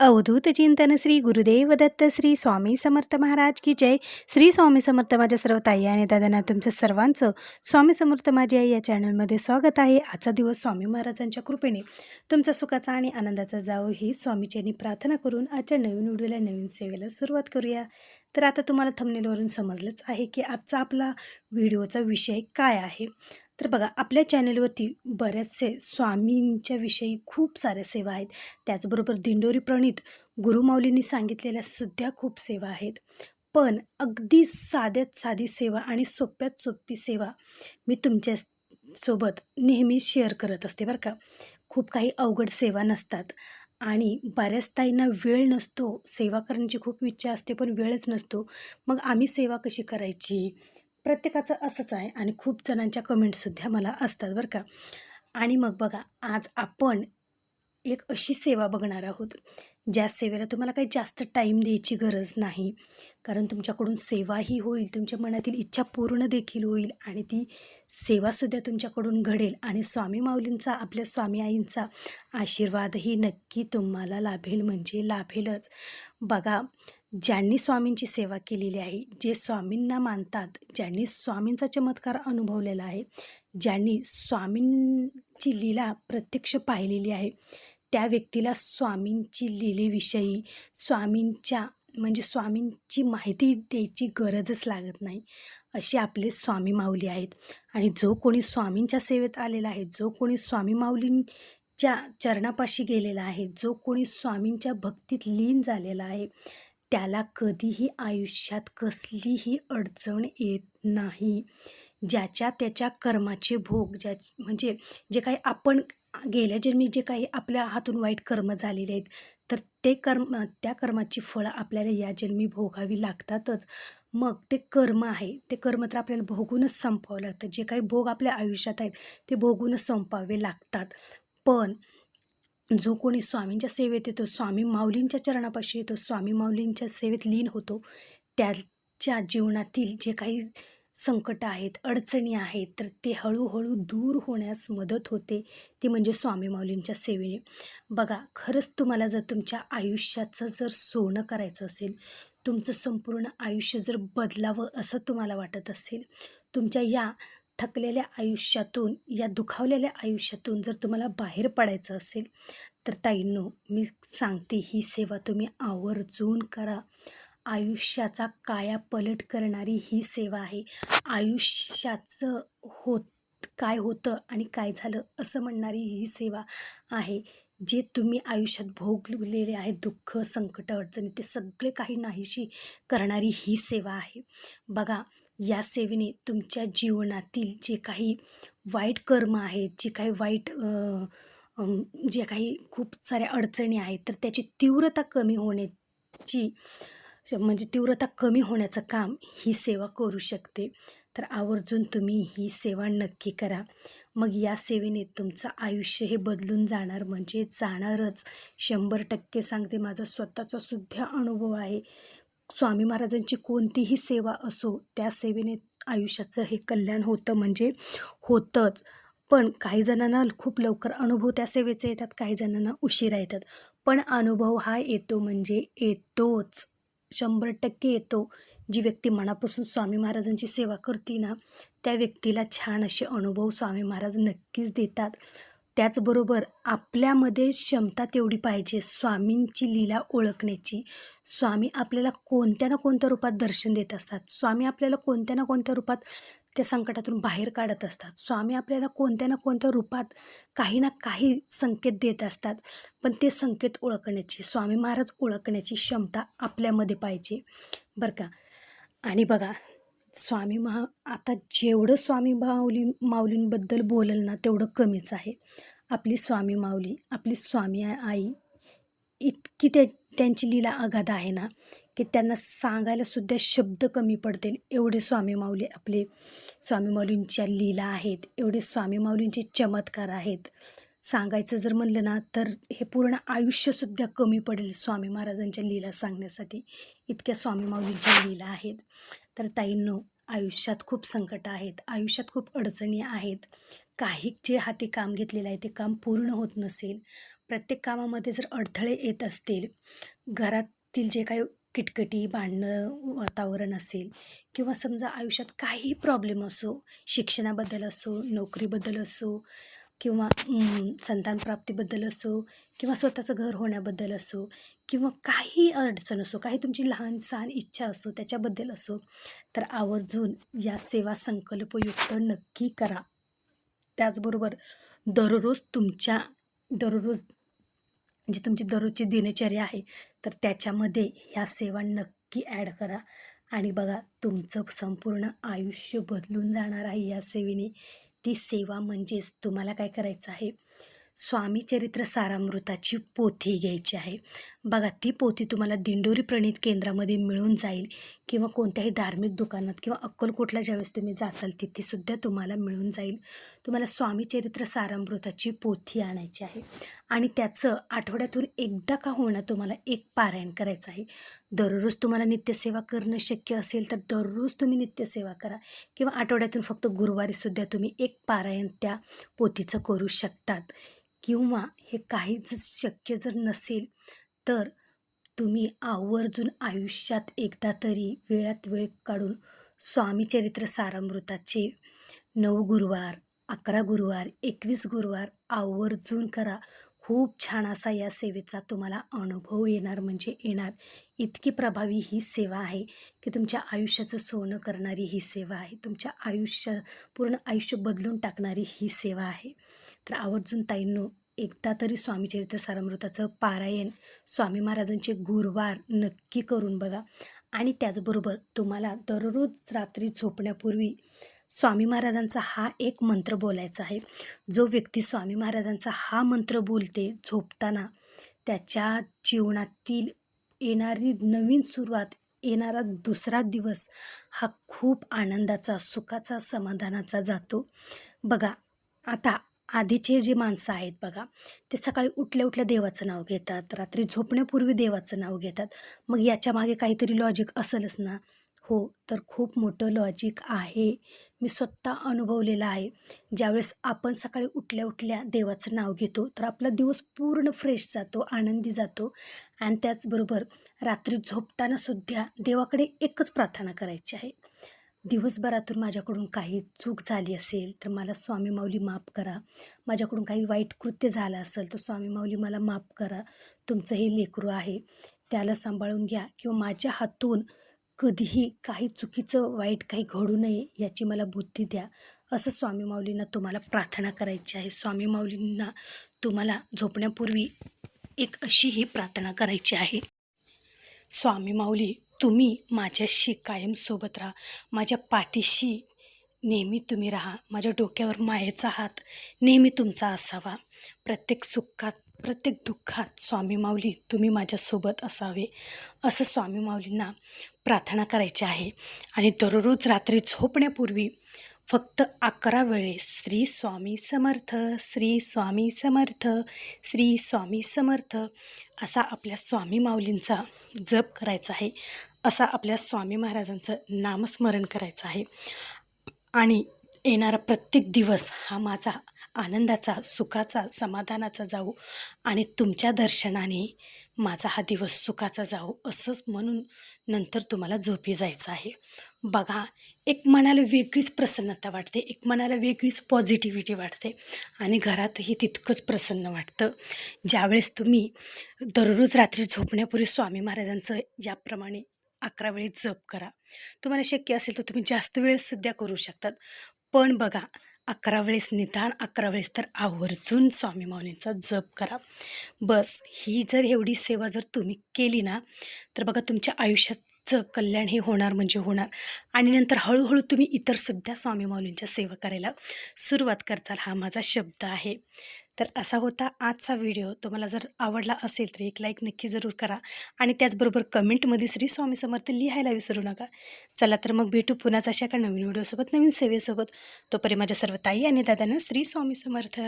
अवधूत चिंतन श्री गुरुदेव दत्त श्री स्वामी समर्थ महाराज की जय. श्री स्वामी समर्थ. माझ्या सर्व ताई आणि दादांना तुमचं सर्वांचं स्वामी समर्थ माझी आई या चॅनलमध्ये स्वागत आहे. आजचा दिवस स्वामी महाराजांच्या कृपेने तुमचा सुखाचा आणि आनंदाचा जावो ही स्वामीचरणी प्रार्थना करून आजच्या नवीन व्हिडिओला नवीन सेवेला सुरुवात करूया. तर आता तुम्हाला थंबनेलवरून समजलंच आहे की आजचा आपला व्हिडिओचा विषय काय आहे. तर बघा, आपल्या चॅनलवरती बऱ्याचसे स्वामींच्या विषयी खूप साऱ्या सेवा आहेत. त्याचबरोबर दिंडोरी प्रणीत गुरुमाऊलींनी सांगितलेल्या सुद्धा खूप सेवा आहेत. पण अगदी साध्यात साधी सेवा आणि सोप्यात सोपी सेवा मी तुमच्या सोबत नेहमी शेअर करत असते बरं का. खूप काही अवघड सेवा नसतात आणि बऱ्याच ताईंना वेळ नसतो. सेवा करण्याची खूप इच्छा असते पण वेळच नसतो. मग आम्ही सेवा कशी करायची, प्रत्येकाचं असंच आहे आणि खूप जणांच्या कमेंटसुद्धा मला असतात बरं का. आणि मग बघा, आज आपण एक अशी सेवा बघणार आहोत ज्या सेवेला तुम्हाला काही जास्त टाईम द्यायची गरज नाही, कारण तुमच्याकडून सेवाही होईल, तुमच्या मनातील इच्छा पूर्ण देखील होईल आणि ती सेवासुद्धा तुमच्याकडून घडेल आणि स्वामी माऊलींचा, आपल्या स्वामी आईंचा आशीर्वादही नक्की तुम्हाला लाभेल म्हणजे लाभेलच. बघा, ज्यांनी स्वामींची सेवा केलेली आहे, जे स्वामींना मानतात, ज्यांनी स्वामींचा चमत्कार अनुभवलेला आहे, ज्यांनी स्वामींची लीला प्रत्यक्ष पाहिलेली आहे, त्या व्यक्तीला स्वामींची लीलेविषयी स्वामींची माहिती द्यायची गरजच लागत नाही. असे आपले स्वामी माऊली आहेत. आणि जो कोणी स्वामींच्या सेवेत आलेला आहे, जो कोणी स्वामी माऊलींच्या चरणापाशी गेलेला आहे, जो कोणी स्वामींच्या भक्तीत लीन झालेला आहे, त्याला कधीही आयुष्यात कसलीही अडचण येत नाही. ज्याच्या त्याच्या कर्माचे भोग, म्हणजे जे काही आपण गेल्या जन्मी जे काही आपल्या हातून वाईट कर्म झालेले आहेत, तर त्या कर्माची फळं आपल्याला या जन्मी भोगावी लागतातच. मग ते कर्म आहे, ते कर्म तर आपल्याला भोगूनच संपवावं लागतं. जे काही भोग आपल्या आयुष्यात आहेत ते भोगूनच संपवावे लागतात. पण जो कोणी स्वामींच्या सेवेत येतो, स्वामी माऊलींच्या चरणापाशी येतो, स्वामी माऊलींच्या सेवेत लीन होतो, त्याच्या जीवनातील जे काही संकट आहेत, अडचणी आहेत, तर ते हळूहळू दूर होण्यास मदत होते, ती म्हणजे स्वामी माऊलींच्या सेवेने. बघा, खरंच तुम्हाला जर तुमच्या आयुष्याचं जर सोनं करायचं असेल, तुमचं संपूर्ण आयुष्य जर बदलावं असं तुम्हाला वाटत असेल, तुमच्या या थकलेल्या आयुष्यातून, या दुखावलेल्या आयुष्यातून जर तुम्हाला बाहेर पडायचं असेल, तर ताईंनो, मी सांगते, ही सेवा तुम्ही आवर्जून करा. आयुष्याचा कायापलट करणारी ही सेवा आहे. आयुष्याचं काय होतं आणि काय झालं असं म्हणणारी ही सेवा आहे. जे तुम्ही आयुष्यात भोगलेले आहेत, दुःख, संकट, अडचणी, ते सगळे काही नाहीशी करणारी ही सेवा आहे. बघा, या सेवेने तुमच्या जीवनातील जे काही वाईट कर्म आहेत, जे काही वाईट जे काही खूप साऱ्या अडचणी आहेत, तर त्याची तीव्रता कमी होण्याचं काम ही सेवा करू शकते. तर आवर्जून तुम्ही ही सेवा नक्की करा. मग या सेवेने तुमचं आयुष्य हे बदलून जाणार म्हणजे जाणारच. 100% सांगते, माझा स्वतःचा सुद्धा अनुभव आहे. स्वामी महाराजांची कोणतीही सेवा असो, त्या सेवेने आयुष्याचं हे कल्याण होतं म्हणजे होतंच. पण काही जणांना खूप लवकर अनुभव त्या सेवेचे येतात, काही जणांना उशिरा येतात. पण अनुभव हा येतो म्हणजे येतोच, 100% येतो. जी व्यक्ती मनापासून स्वामी महाराजांची सेवा करते ना, त्या व्यक्तीला छान असे अनुभव स्वामी महाराज नक्कीच देतात. त्याचबरोबर आपल्यामध्ये क्षमता तेवढी पाहिजे स्वामींची लीला ओळखण्याची. स्वामी आपल्याला कोणत्या ना कोणत्या रूपात दर्शन देत असतात. स्वामी आपल्याला कोणत्या ना कोणत्या रूपात त्या संकटातून बाहेर काढत असतात. स्वामी आपल्याला कोणत्या ना कोणत्या रूपात काही ना काही संकेत देत असतात. पण ते संकेत ओळखण्याची, स्वामी महाराज ओळखण्याची क्षमता आपल्यामध्ये पाहिजे बरं का. आणि बघा, आता जेवढं स्वामी माऊलींबद्दल बोलल ना तेवढं कमीच आहे. आपली स्वामी माऊली, आपली स्वामी आई इतकी त्यांची लीला अगाध आहे ना, की त्यांना सांगायला सुद्धा शब्द कमी पडतील, एवढे स्वामी माऊली, आपले स्वामी माऊलींच्या लीला आहेत, एवढे स्वामी माऊलींचे चमत्कार आहेत. सांगायचं जर म्हणलं ना तर हे पूर्ण आयुष्यसुद्धा कमी पडेल स्वामी महाराजांच्या लीला सांगण्यासाठी. इतक्या स्वामी माऊलींच्या लीला आहेत. तर ताईंनो, आयुष्यात खूप संकट आहेत, आयुष्यात खूप अडचणी आहेत, काही जे हाती काम घेतलेलं आहे ते काम पूर्ण होत नसेल, प्रत्येक कामामध्ये जर अडथळे येत असतील, घरातील जे काही किटकिटी, भांडणं वातावरण असेल किंवा समजा आयुष्यात काहीही प्रॉब्लेम असो, शिक्षणाबद्दल असो, नोकरीबद्दल असो किंवा संतानप्राप्तीबद्दल असो किंवा स्वतःचं घर होण्याबद्दल असो किंवा काही अडचण असो, काही तुमची लहान-सहान इच्छा असो, त्याच्याबद्दल असो, तर आवर्जून या सेवा संकल्पयुक्त नक्की करा. त्याचबरोबर दररोज जी तुमची दररोजची दिनचर्या आहे, तर त्याच्यामध्ये ह्या सेवा नक्की ॲड करा आणि बघा तुमचं संपूर्ण आयुष्य बदलून जाणार आहे या सेवेने. ती सेवा म्हणजेच तुम्हाला काय करायचं आहे, स्वामी चरित्र सारामृताची पोथी घ्यायची आहे. बघा ती पोथी तुम्हाला दिंडोरी प्रणीत केंद्रामध्ये मिळून जाईल किंवा कोणत्याही धार्मिक दुकानात किंवा अक्कलकोटला ज्यावेळेस तुम्ही जाचाल तिथेसुद्धा तुम्हाला मिळून जाईल. तुम्हाला स्वामी चरित्र सारामृताची पोथी आणायची आहे आणि त्याचं आठवड्यातून एकदा का होईना तुम्हाला एक पारायण करायचं आहे. दररोज तुम्हाला नित्यसेवा करणं शक्य असेल तर दररोज तुम्ही नित्यसेवा करा किंवा आठवड्यातून फक्त गुरुवारीसुद्धा तुम्ही एक पारायण त्या पोथीचं करू शकतात. किंवा हे काहीच शक्य जर नसेल तर तुम्ही आवर्जून आयुष्यात एकदा तरी वेळात वेळ काढून स्वामी चरित्र सारामृताचे 9 गुरुवार, 11 गुरुवार, 21 गुरुवार आवर्जून करा. खूप छान असा या सेवेचा तुम्हाला अनुभव येणार म्हणजे येणार. इतकी प्रभावी ही सेवा आहे की तुमच्या आयुष्याचं सोनं करणारी ही सेवा आहे. तुमच्या पूर्ण आयुष्य बदलून टाकणारी ही सेवा आहे. तर आवर्जून ताईंनो एकदा तरी स्वामी चरित्र सारामृताचं पारायण, स्वामी महाराजांचे गुरुवार नक्की करून बघा. आणि त्याचबरोबर तुम्हाला दररोज रात्री झोपण्यापूर्वी स्वामी महाराजांचा हा एक मंत्र बोलायचा आहे. जो व्यक्ती स्वामी महाराजांचा हा मंत्र बोलते झोपताना, त्याच्या जीवनातील येणारी नवीन सुरुवात, येणारा दुसरा दिवस हा खूप आनंदाचा, सुखाचा, समाधानाचा जातो. बघा आता आधीचे जे माणसं आहेत बघा, ते सकाळी उठल्या-उठल्या देवाचं नाव घेतात, रात्री झोपण्यापूर्वी देवाचं नाव घेतात. मग याच्यामागे काहीतरी लॉजिक असेलच ना? हो, तर खूप मोठं लॉजिक आहे. मी स्वतः अनुभवलेलं आहे. ज्यावेळेस आपण सकाळी उठल्या-उठल्या देवाचं नाव घेतो, तर आपला दिवस पूर्ण फ्रेश जातो, आनंदी जातो आणि त्याचबरोबर रात्री झोपतानासुद्धा देवाकडे एकच प्रार्थना करायची आहे. दिवसभरातून माझ्याकडून काही चूक झाली असेल तर मला स्वामी माऊली माफ करा. माझ्याकडून काही वाईट कृत्य झालं असेल तर स्वामी माऊली मला माफ करा. तुमचं हे लेकरू आहे, त्याला सांभाळून घ्या किंवा माझ्या हातून कधीही काही चुकीचं वाईट काही घडू नये याची मला बुद्धी द्या. असं स्वामी माऊलींना तुम्हाला प्रार्थना करायची आहे. स्वामी माऊलींना तुम्हाला झोपण्यापूर्वी एक अशी ही प्रार्थना करायची आहे. स्वामी माऊली तुम्ही माझ्याशी कायम सोबत राहा. माझ्या पाठीशी नेहमी तुम्ही राहा. माझ्या डोक्यावर मायेचा हात नेहमी तुमचा असावा. प्रत्येक सुखात, प्रत्येक दुःखात स्वामी माऊली तुम्ही माझ्यासोबत असावे. असं स्वामी माऊलींना प्रार्थना करायची आहे. आणि दररोज रात्री झोपण्यापूर्वी फक्त 11 वेळेस श्री स्वामी समर्थ, श्री स्वामी समर्थ, श्री स्वामी समर्थ असा आपल्या स्वामी माऊलींचा जप करायचा आहे. असा आपल्या स्वामी महाराजांचं नामस्मरण करायचं आहे. आणि येणारा प्रत्येक दिवस हा माझा आनंदाचा, सुखाचा, समाधानाचा जाऊ आणि तुमच्या दर्शनाने माझा हा दिवस सुखाचा जाऊ असंच म्हणून नंतर तुम्हाला झोपी जायचं आहे. बघा एक मनाला वेगळीच प्रसन्नता वाटते, एक मनाला वेगळीच पॉझिटिव्हिटी वाटते आणि घरातही तितकंच प्रसन्न वाटतं. ज्यावेळेस तुम्ही दररोज रात्री झोपण्यापूर्वी स्वामी महाराजांचं याप्रमाणे 11 वेळेस जप करा. तुम्हाला शक्य असेल तर तुम्ही जास्त वेळेसुद्धा करू शकतात. पण बघा 11 वेळेस निदान 11 वेळेस तर आवर्जून स्वामी माऊलींचा जप करा. बस ही जर एवढी सेवा जर तुम्ही केली ना तर बघा तुमच्या आयुष्याचं कल्याण हे होणार म्हणजे होणार. आणि नंतर हळूहळू तुम्ही इतरसुद्धा स्वामी माऊलींच्या सेवा करायला सुरुवात करचाल. हा माझा शब्द आहे. तर असा होता आजचा व्हिडिओ. तुम्हाला जर आवडला असेल तर एक लाईक नक्की जरूर करा आणि त्याचबरोबर कमेंटमध्ये श्री स्वामी समर्थ लिहायला विसरू नका. चला तर मग भेटू पुन्हाच अशा एका नवीन व्हिडिओसोबत, नवीन सेवेसोबत. तोपर्यंत माझ्या सर्व ताई आणि दादांना श्री स्वामी समर्थ.